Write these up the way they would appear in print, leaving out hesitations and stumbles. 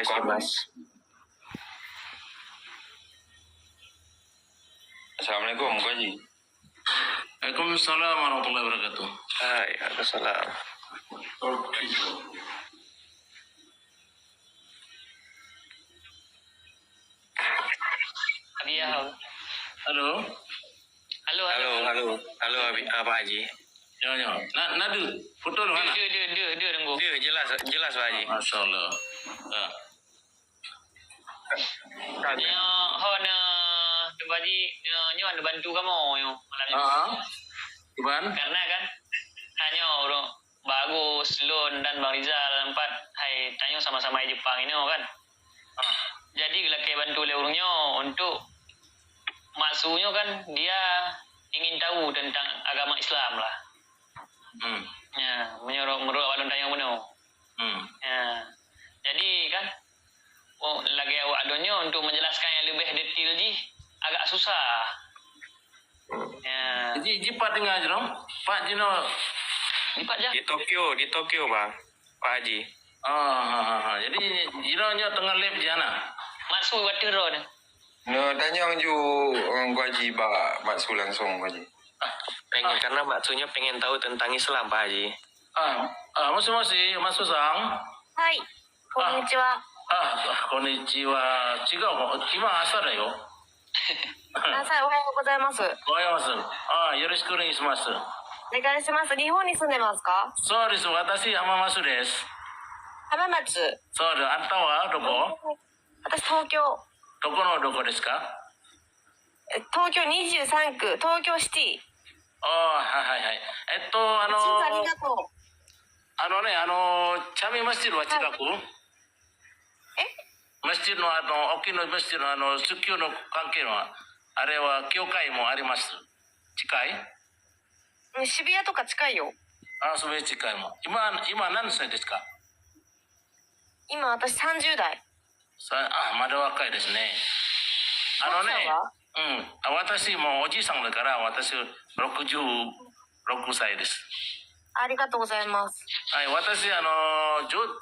Mas. Assalamualaikum, Pak Haji. Waalaikumsalam warahmatullahi wabarakatuh. Hai, Waalaikumsalam. Halo. Halo, Pak Haji. Ya. Nadu, foto lu mana? Dia tunggu. Dia jelas Pak Haji. Masya Allah. Tadi ada bantu kamu yo malamnya. Iban? Karena kan hanya orang bagus Lon dan Bang Rizal empat tanya sama-sama di Jepang ini kan. Jadi bila kayak bantu orangnya untuk masuknya kan dia ingin tahu tentang agama Islam lah. Ya, menyuruh walon tanya benar. Ya. Jadi kan lagi awak adonnya untuk menjelaskan yang lebih detail agak susah. Ya. Jadi Pak tinggal aja dong. Pak Jino. Di Tokyo Pak Haji. Jadi Jino nya tengah live di sana. Masuk water road. No, tanya Pak Haji, Pak Maksu langsung Pak Haji. Karena Maksunya pengen tahu tentang Islam Pak Haji. Moshi, Mas Susang. Hai, konnichiwa. Konnichiwa.今朝だよ。朝おはようございます。おはようございます。よろしくお願いします。お願いします。日本に住んでますか？そうです。私、浜松です。浜松。そうです。あんたはどこ？私、東京。どこのどこですか？東京23区、東京シティ。はい。ありがとう。チャミマスジドは近く？マスジドの大きなマスジドの宗教の関係のあれは教会もあります。近い？渋谷とか近いよ。それ近いもん。今何歳ですか？今、私30代。まだ若いですね。私もおじいさんだから私66歳です。ありがとうございます。はい、私ずっ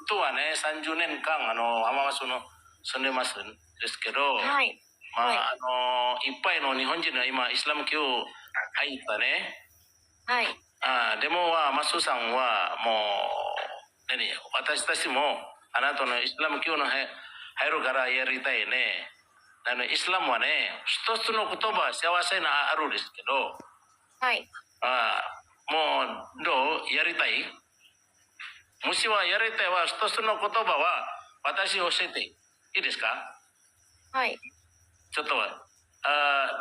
とはね30年間浜松の住んでますんですけど、はい。いっぱいの日本人が今イスラム教入ったね。はい。でもマスさんはもう私たちもあなたのイスラム教の入るからやりたいね。イスラムはね一つの言葉幸せなあるんですけど、はい。もうどうやりたい？もしはやりたいは一つの言葉は私教えていいですか？はい。ちょっと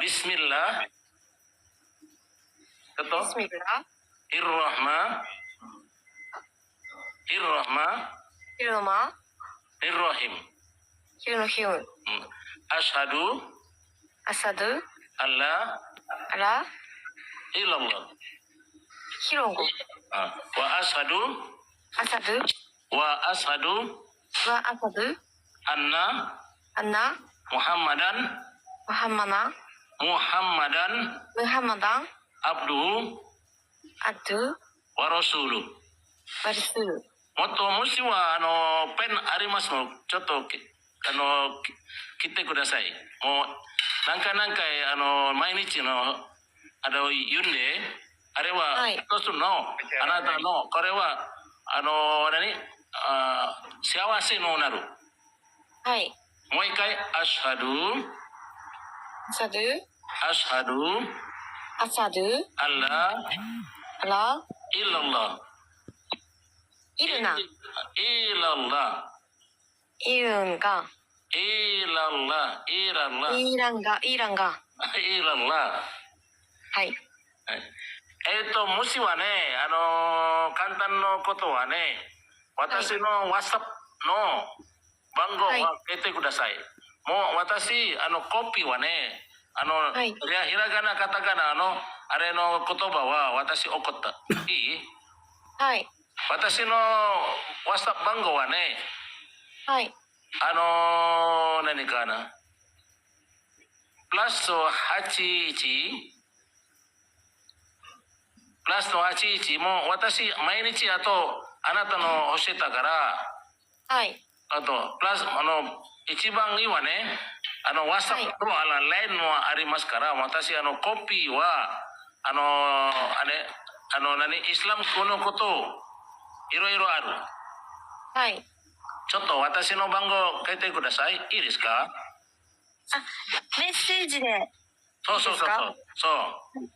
ビスミルラちょっとビスミルライルラハマイルラハマヒルノマイルラヒムヒルノヒムアシハドアサドアッラアライラムラヒロンゴわアシハドアサドわアシハドワアサドアンナアンナムハンマダンムハンマナムハンマダンムハンマダンアブドアドゥワラスールワルスールもしはペンありますのちょっと切ってください。もう何回毎日の言うんであれは一つのあなたのこれは幸せのなる。はい。もう一回アシハドアサドアシハドアサドアッラアライラッライルナイラッライルンガイラッライラッライランガイランガイラッラはい。もしはね、簡単なことはね、私の WhatsApp の番号を入れてください。もう私、コピーはね、ひらがな、カタカナの、あれの言葉は私送った。いい？はい。私の WhatsApp 番号はね、はい。何かな。プラス81プラスの81も私毎日あなたの教えたから、はい。あと、プラス、一番いいはね、WhatsApp はいとLINE もありますから、私、コピーは、イスラムのことをいろいろある。はい。ちょっと私の番号書いてください。いいですか？あ、メッセージで。そうそうそうそう。そう。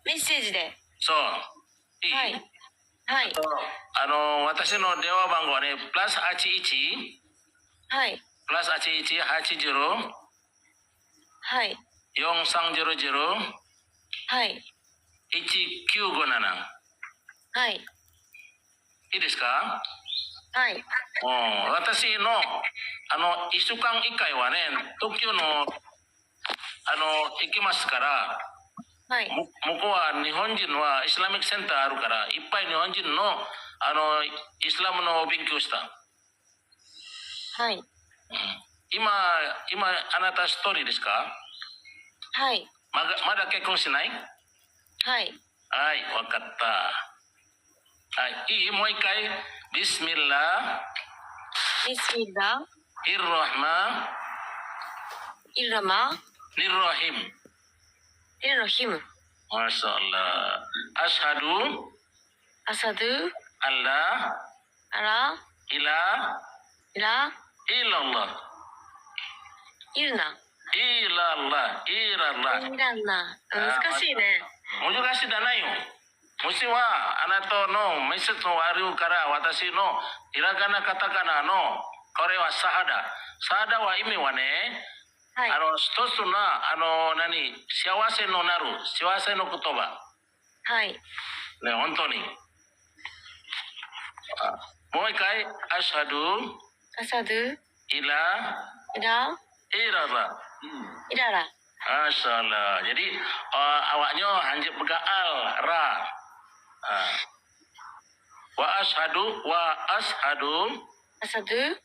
メッセージで。そう。いい？はい。はい。私の電話番号はね、プラス81、はい。プラス81、80、はい。 4300、はい。 1957。はい。いいですか？はい。私の、1週間1回はね、東京の、行きますから、はい。向こうは日本人はイスラミックセンターあるから、いっぱい日本人の、イスラムの勉強した。はい。今、あなた一人ですか？はい。まだ結婚しない？はい。はい、わかった。はい、いい？もう一回。ビスミッラビスミライルラハマイルラマニルラヒム。イルロヒム。マシャアラ。アシハドアサドゥアッラアライライライラアライルナイラアライラアラ。イランナ。難しいね。難しいじゃないよ。もしはあなたのメッセージのあるから私のひらがなカタカナのこれはサハダ。サハダは意味はね、はい。一つの幸せのなる幸せの言葉。はい。ね、本当に。もう一回、アシハドアサドゥイライライララ。イララ。Masalah. Jadi awaknya hanjib begaal ra. Wa ashaduアサドゥ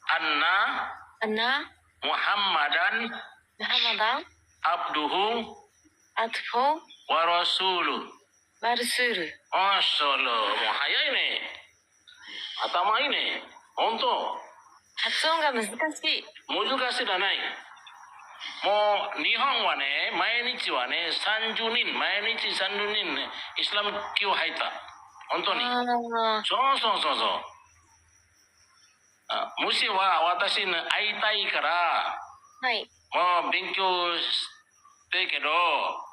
anna アナ Muhammadan ムハマダン abduhu アトフォ wa rasuluh. マルスール。 Masalah. Mau hayai ni. Atama ini. Untuk 発音が難しい。難しいじゃない。もう日本はね、毎日はね、30人、毎日30人ね、イスラム教入った。本当に。ああ。そうそうそうそう。もしは私に会いたいから、はい。もう勉強してけど、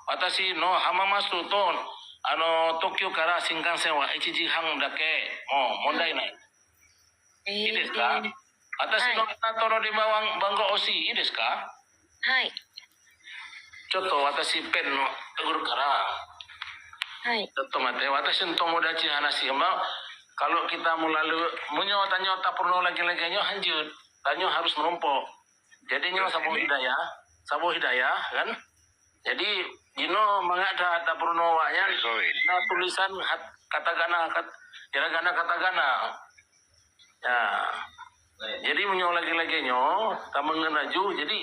私の浜松と、東京から新幹線は1時間だけ、もう問題ない。いいですか？私のあなたの電話番号欲しい？いいですか？はい。ちょっと私ペンの送るから、はい。ちょっと待って、私の友達話が、kalau kita melalui, tanya tak perlu lagi-lagi, lanjut, tanya harus menumpuk. Jadi sabu hidayah, kan? Jadi, mengada tak perlu waknya, tulisan hiragana katakana. Ya, jadi lagi-lagi tak mengenaju, jadi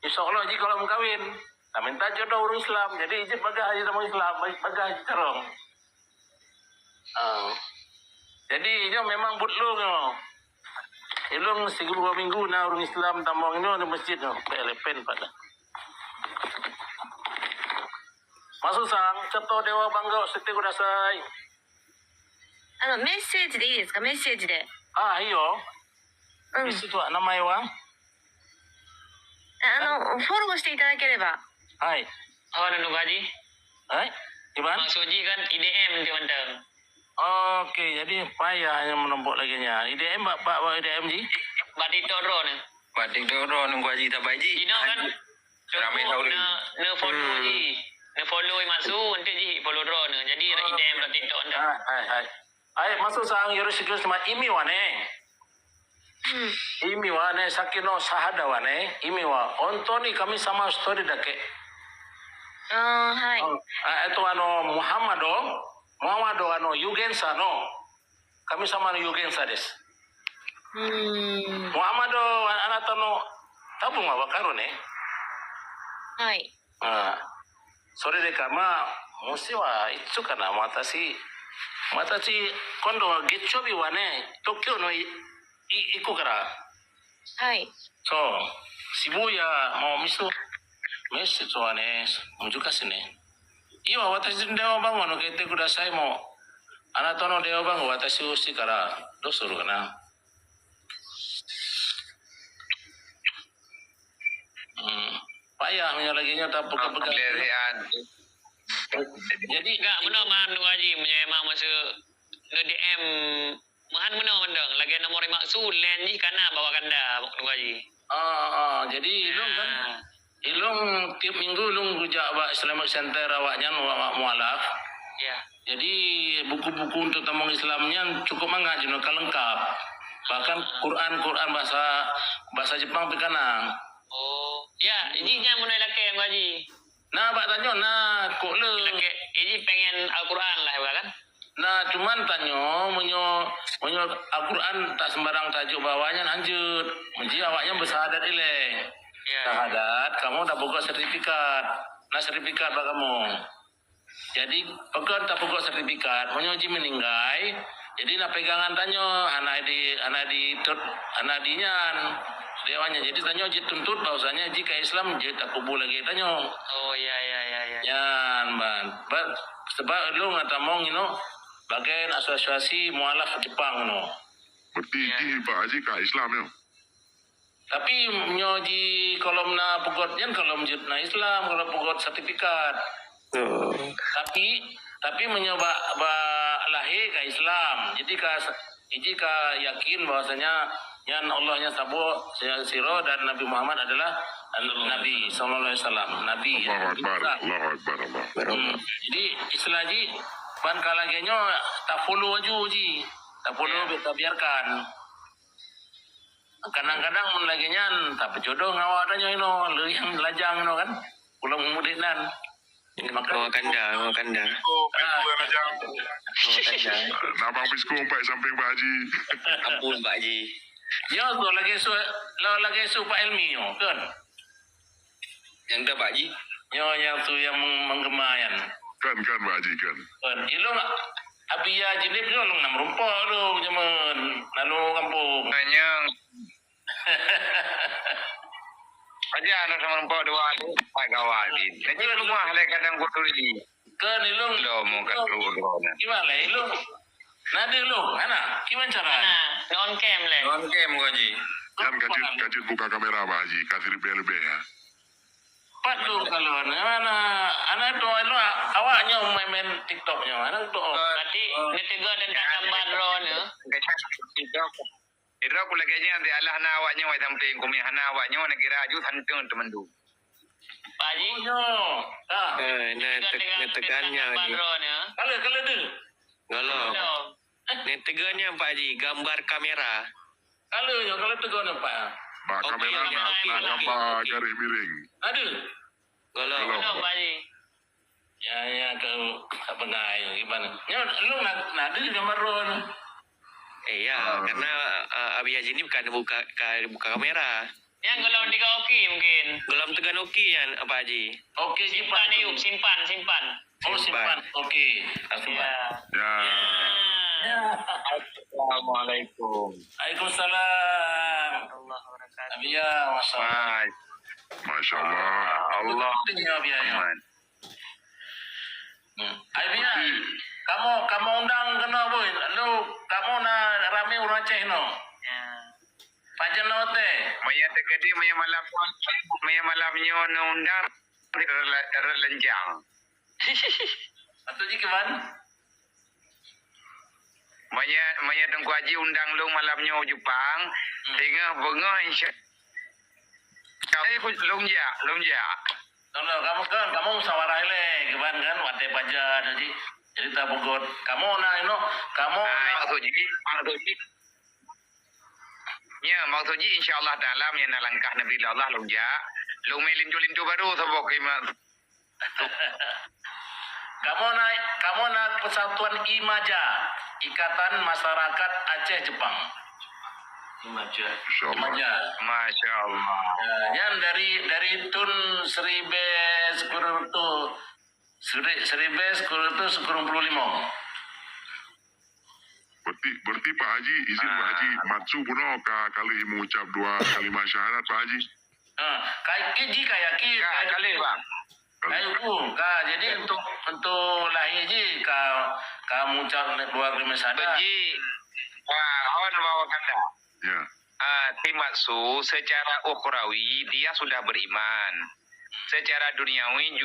insya Allah jika kalau kawin, tak minta jodoh orang Islam, jadi ijib bagah haji sama Islam, bagah haji terong. Jadi ini memang butlung ilung siguro 2 minggu na orang Islam tambang ini di masjid pelepen pada. Masuk sang, contoh dewa bangga seti kudasai. メッセージでいいですか？メッセージで。いいよ。うん。di situ 名前は？フォローしていただければ。はい。Awak nunggu haji? はい。Gimana? Bang Suji kan IDM dia mantap. Oke, jadi payah yang menumpuk lagi nya. IDM Pak IDM ji? Batik Toro ni. Batik Doro nunggu haji tak baik ji. Ina kan? Ramai tahu ni. Ne follow ji. Ne follow masuk nanti ji follow draw ni. Jadi IDM Batik Toro anda. Hai. Hai, masuk sang yoroshiku sama imi wa ne. 意味はね、さっきのサハダはね、意味は本当に神様一人だけ。はい。ムハマドは預言者の神様の預言者です。ムハマドはあなたの多分はわかるね。はい。それでか、もしはいつかな、私、今度月曜日はね、東京の行くから、はい。 So, Shibuya mau misu. Mes so ane mujuka sini. Iyo watashi dewa bango no kete kudasai mo. Anato no dewa bango watashi o shi kara dosuru kana. Payah menyalaginya tak peka-peka. Jadi Enggak, benar man tu haji memang masa nge DM mahan benar mandang lagi nomor maksud lain ni kana bawa kanda tu haji. Jadi ilung kan, ilung tiap minggu ilung rujak awak Islamic Center awaknya awak mualaf. Ya. Jadi buku-buku untuk tamang Islamnya cukup mangga jenuh lengkap. Bahkan Quran bahasa Jepang pikanang. Oh, ya, ijinya mana laki yang haji. Nah, bak tanya kok le. Laki iji pengen Al-Quran lah kan. Nah, cuman tanyo menyo Al-Quran tak sembarang tajuk bawahnya lanjut. Menji awaknya bersahadat ile. Ya. Sahadat, kamu dah buka sertifikat. Nah, sertifikat bak kamu. Jadi, pekan tak buka sertifikat, menyo ji meninggai. Jadi nak pegangan tanyo anak dinyan. Dewanya jadi tanyo ji tuntut bahwasanya jika Islam ji tak kubur lagi tanyo. Oh, ya. Yan, ban. Sebab lu ngatamong bagian asosiasi mualaf Jepang no. Berarti Pak Haji ka Islam yo. Tapi nyo di kolom na pugot yan kolom jut na Islam kalau pugot sertifikat. Oh. Tapi menyoba lahir ke Islam. Jadi ka yakin bahwasanya yan Allahnya sabo siro dan Nabi Muhammad adalah Nabi sallallahu alaihi wasallam. Nabi. Allahu Akbar, Allahu Akbar, Allah. Jadi istilah ji ban kalagenyo tak follow aju ji. Tak follow kita biarkan. Kadang-kadang mun lagi nyan tak jodoh ngawak danyo le yang lajang kan. Pulang mudinan. Bawa kanda. Oh, Kanda. Nabang bisko umpai samping Pak Haji. Ampun Pak Haji. Yo tu lagi su Pak Elmi yo kan. Yang dah Pak Haji. Yo yang tu yang menggemayan. Kan Pak Haji kan. Kan ilung abiya jinip yo lung nam rumpok lu jaman lalu kampung. Tanyang. Aja anak sama rumput dua ni tak kawan ni. Jadi rumah le kadang kotor ni. Kan ilung. Lo mau kat luar. Gimana ilung? Nade lu, mana? Gimana cara? Nah, non cam lah. On cam kau Haji. Kan kajit buka kamera Pak Haji, kasih lebih ya. Pat lu kalau anak tu lu awaknya main TikToknya, anak tu. Berarti ni tiga tentang gambar drone ya. Ira aku lagi aja nanti Allah na awaknya wa sampai kumi hana awaknya nak kira aju hanteng teman tu. Pak Haji. Yo. Tegannya gambar Haji. drone ya. Kalau tu. Kalau. Tegannya Pak Haji, gambar kamera. Kalau tu kau nampak. Pak Okey, kamera okey, nak okey. gambar garis miring. Ada. Kalau. Betul Pak Haji. Ya kau apa ngai gimana? Nyo lu nak ada gambar drone. Ya, karena Abi Haji ni bukan buka kamera. Yang kalau tiga okey mungkin. Gelam tegan okey kan Pak Haji. Okey Simpan ni yuk, simpan. Oh simpan. Okey. Ya. Ya. Assalamualaikum. Waalaikumsalam. Allah wabarakatuh. Abiya, masyaallah. Masya Allah. Allah. Ya Abiya. Aman. Abiya, kamu undang kena boy. Lu kamu na rame orang Aceh no. Ya. Pajan no te. Maya tekadi maya malamnya undang lencang. Atau jikiban? Maya Tengku Haji undang lu malamnya Jepang. Tengah bengah insya. Longja. Kalau kamu musawarah le, kiban kan wate pajan jadi tak bugot. Kamu kamu maksudnya insyaallah taala yang langkah Nabi Allah longja. Lu melintu baru sebab kimat. kamu nak Persatuan IMAJA, Ikatan Masyarakat Aceh Jepang. IMAJA. InsyaAllah. Masya Allah. Yang dari tun Seribes Kurutu 10 Betul berarti Pak Haji, izin Pak Haji, Matsu puno kali mengucap 2 kalimat syahadat Pak Haji. Kayak keji kayak ki. Kali bang. Kayak jadi untuk lahir ji kamu ucap 2 kalimat syahadat. Beji, awan bawa kanda. Ya. Timatsu secara ukhrawi dia sudah beriman. Secara duniawi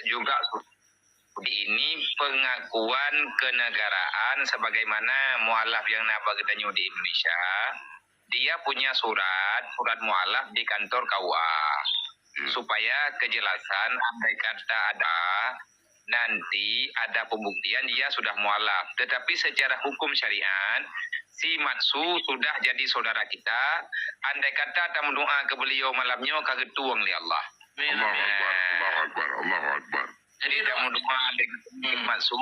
juga ini pengakuan kenegaraan sebagaimana mualaf yang napa kita di Indonesia. Dia punya surat mualaf di kantor KUA. Supaya kejelasan andai kata ada nanti ada pembuktian dia sudah mualaf. Tetapi secara hukum syariat si Matsu sudah jadi saudara kita. Andai kata tak mendoa ke beliau malamnya kagetuang li Allah. Allahu Akbar, Allahu Akbar, Allahu Akbar. Jadi tak mendoa dengan Matsu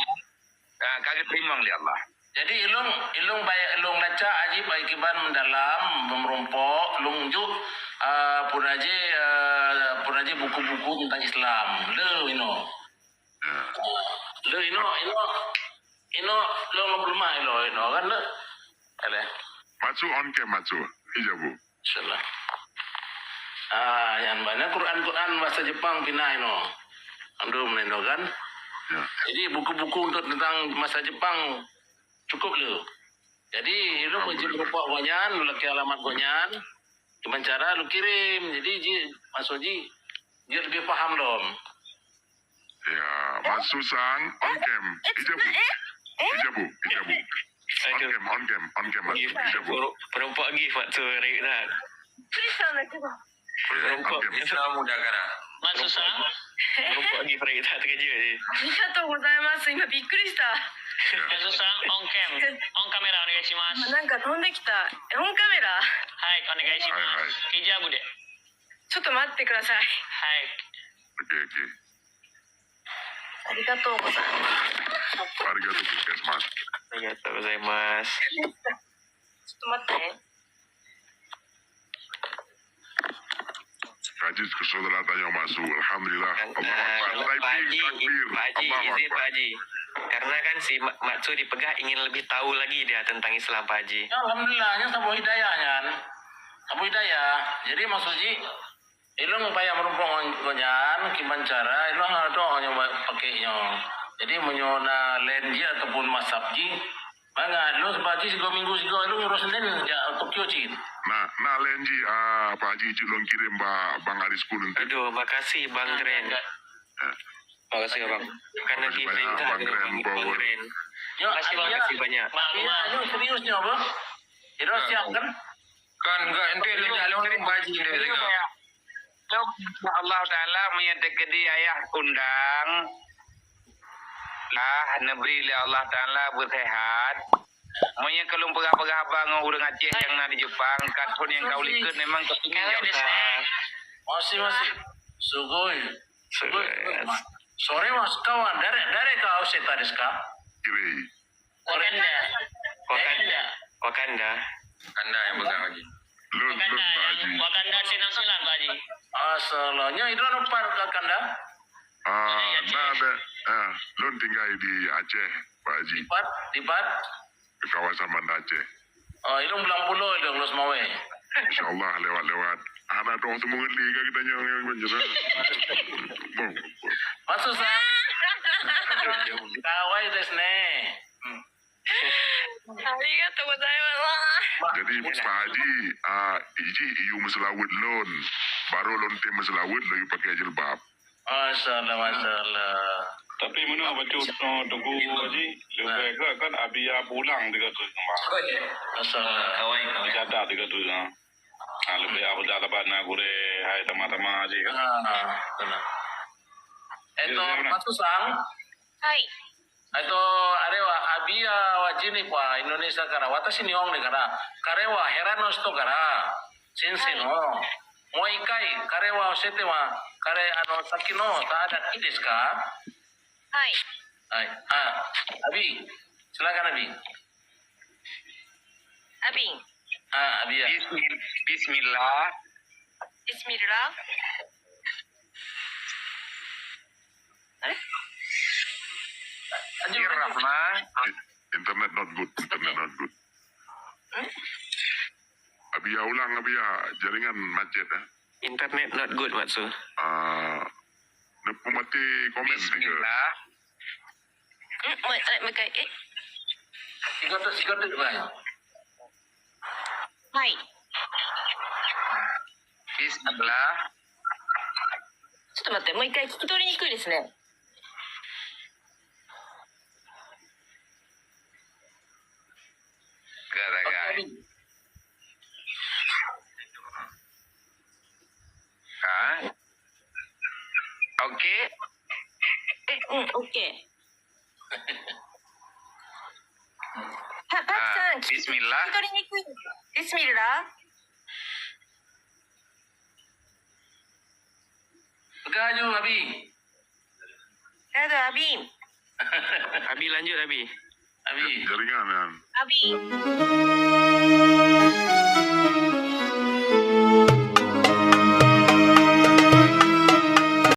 kaget timang li Allah. Jadi ilung baik ilung laca aji baik kiban mendalam memerompok ilung juk punaji buku-buku tentang Islam. Le ino lo lemah ino kan le. Ada. Matsu on cam Matsu. Hijabu. Insyaallah. Yang banyak Quran bahasa Jepang pindah ino. Andum ino kan. Ya. Jadi buku-buku untuk tentang masa Jepang cukup lu. Jadi lu wajib berupa gonyan, lu laki alamat gonyan. Cuman cara lu kirim. Jadi Mas Oji dia lebih paham dong. Ya, Matsu sang on cam. Hijabu. Hijabu. On cam Matsu. Hijabu. Perempuan gif Matsu Rik dah. びっくりしたんだけど。 Ya, on cam. Islam mudah kan? Matsu-san, Perempuan gif Rik dah terkejut ni. ありがとうございます。今びっくりした。 Matsu-san, on cam. On kamera お願いします。なんか飛んできた。オンカメラ。はい、お願いします。ヒジャブで。ちょっと待ってください。はい。 Oke. ありがとうございます。 Arigato Puskesmas. Arigatou gozaimasu. ちょっと待ってね。 Kaji saudara tanya Matsu. Alhamdulillah. Allahu Akbar. Pak Haji, Takbir. Pak Haji, Allahu izin Akbar. Pak Haji. Karena kan si Matsu dipegang ingin lebih tahu lagi dia tentang Islam Pak Haji. Ya, alhamdulillahnya sabu hidayahnya. Sabu hidayah. Jadi Mas Oji ilung upaya merumpung gonyan kiban cara ilung ada hanya pakainya. Jadi menyona lenji ataupun masabji. Bangat lu sebaji 3 minggu ilung urus sendiri ya Tokyo cin. Nah Lenji, Pak Haji Julong kirim Bang Aris pun nanti. Aduh, makasih Bang Dren. Makasih Bang. Karena Makasih diperintah banyak, Bang Dren, Bang Power. Dren. Yo, Makasih banyak. Iya, ini seriusnya apa? Itu siap kan? Kan enggak ente lihat lu baji Jadi kayak Allah Ta'ala menyatakan ayah undang lah negeri Allah Ta'ala bersehat. Monya kalau pegah-pegah abang urang Aceh yang nak di Jepang, kartun yang kau lihat memang kepingin Masih. Sugoi. Sugoi. Sore mas kawan, dari kau seta desu ka? Kiri. Wakanda yang pegang lagi. Lun Pak Haji. Wakanda silang-silang Pak Haji. Asalnya itu anu par Kanda. Lun tinggal di Aceh Pak Haji. Dipat. Di kawasan Banda Aceh. Oh, itu bulan pulau itu Los Mawe. InsyaAllah lewat. Anak dong semua liga kita yang menjerah. Masuk sang. Kawai desu ne. ありがとうございます。 Jadi Pak Haji, iji iu meselawut lon. Baru lon tim meselawut lagi pakai jilbab. Masalah. Tapi mana baca tunggu Haji, lebih ke kan Abia pulang dekat tu sembah. Masalah. Jadah dekat tu sah. Lebih apa dah lepas nak gure hai tama-tama Haji kan. Eto masuk sang. はい。あれはアビアはジニパインドネシアから私日本でから彼はヘラの人から先生の、もう一回彼は教えては彼さっきのただいいですかはい。はいアビsilakan Abi アビン。アビア Bismillah. ビスミルラ。あれ Rahmah. Internet not good. Abia ulang Abia jaringan macet Internet not good, Matsu. Nepu mati komen tiga. Bismillah. もう一回。 Sigot ba? はい。 Bismillah. ちょっと待って、もう一回聞き取りにくいですね。 Garagai. Hah? Okey. オッケー。パクさん、聞き Bismillah. 取りにくいです。ビスミルラ Gayo, Abi. Ya ada Abi. Abi lanjut, Abi. Abi. Jaringan kan. Abi.